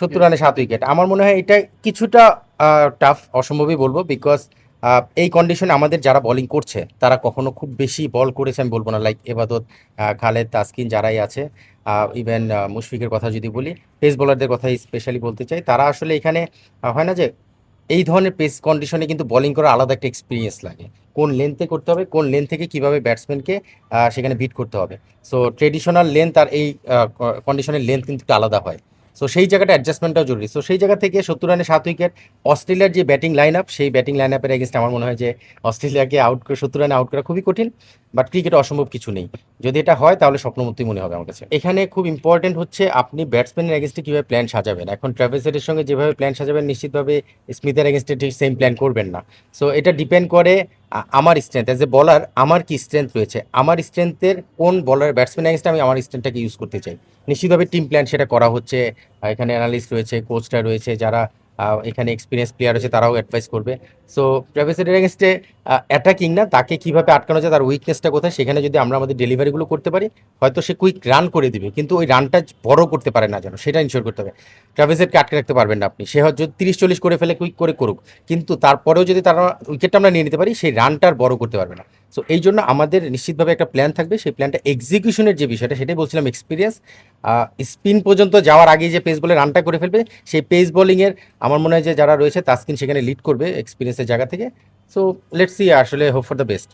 70 রানে 7 উইকেট, আমার মনে হয় এটা কিছুটা টাফ, অসম্ভবই বলবো, বিকজ এই কন্ডিশনে আমাদের যারা বোলিং করছে তারা কখনো খুব বেশি বল করেছে আমি বলবো না, লাইক এবাদত, খালেদ, তাসকিন যারাই আছে, ইভেন মুশফিকের কথা যদি বলি, পেস বোলারদের কথা স্পেশালি বলতে চাই, তারা আসলে এখানে হয় না যে এই ধরনের পেস কন্ডিশনে কিন্তু বোলিং করার আলাদা একটা এক্সপিরিয়েন্স লাগে, কোন লেন্থে করতে হবে, কোন লেন্থ থেকে কীভাবে ব্যাটসম্যানকে সেখানে বিট করতে হবে। সো ট্রেডিশনাল লেন্থ আর এই কন্ডিশনের লেন্থ কিন্তু একটু আলাদা হয়। সো সেই জায়গাটা অ্যাডজাস্টমেন্টটাও জরুরি। সো সেই জায়গা থেকে 70 রানে 7 উইকেট, অস্ট্রেলিয়ার যে ব্যাটিং লাইন আপ, সেই ব্যাটিং লাইন আপের এগেনস্টে আমার মনে হয় যে অস্ট্রেলিয়াকে আউট করে 70 রানে আউট করা খুবই কঠিন, বাট ক্রিকেটে অসম্ভব কিছু নেই। যদি এটা হয় তাহলে স্বপ্নমূর্তি মনে হবে আমার কাছে। এখানে খুব ইম্পর্টেন্ট হচ্ছে আপনি ব্যাটসম্যানের এগেনস্টে কীভাবে প্ল্যান সাজাবেন। এখন ট্র্যাভিস হেডের সঙ্গে যেভাবে প্ল্যান সাজাবেন, নিশ্চিতভাবে স্মিথের এগেনস্টে ঠিক সেম প্ল্যান করবেন না। সো এটা ডিপেন্ড করে আমার স্ট্রেংথ অ্যাজ এ বলার, আমার কি স্ট্রেংথ রয়েছে, আমার স্ট্রেংথের কোন বলার ব্যাটসম্যান এগেনস্টে আমি আমার স্ট্রেংথটাকে ইউজ করতে চাই। নিশ্চিতভাবে টিম প্ল্যান সেটা করা হচ্ছে, এখানে অ্যানালিস্ট রয়েছে, কোচরা রয়েছে, যারা এখানে এক্সপিরিয়েন্স প্লেয়ার আছে, তারাও অ্যাডভাইস করবে। সো ট্র্যাভিস হেডের এগেনস্টে অ্যাটাকিং না, তাকে কীভাবে আটকানো যায়, তার উইকনেসটা কোথায়, সেখানে যদি আমরা আমাদের ডেলিভারিগুলো করতে পারি, হয়তো সে কুইক রান করে দিবে, কিন্তু ওই রানটা বড় করতে পারে না যেন, সেটা ইনশিওর করতে হবে। ট্র্যাভিস হেডকে আটকে রাখতে পারবেন না আপনি, সে হয়তো যদি 30-40 করে ফেলে কুইক করে করুক, কিন্তু তারপরেও যদি তারা উইকেটটা আমরা নিয়ে নিতে পারি, সেই রানটা আর বড় করতে পারবে না। সো এই জন্য আমাদের নিশ্চিতভাবে একটা প্ল্যান থাকবে, সেই প্ল্যানটা এক্সিকিউশনের যে বিষয়টা, সেটাই বলছিলাম এক্সপিরিয়েন্স। স্পিন পর্যন্ত যাওয়ার আগেই যে পেস বলে রানটা করে ফেলবে, সেই পেস বোলিংয়ের আমার মনে হয় যে যারা রয়েছে, তাসকিন সেখানে লিড করবে এক্সপিরিয়েন্সের জায়গা থেকে। সো লেটস সি, আসলে হোপ ফর দ্য বেস্ট।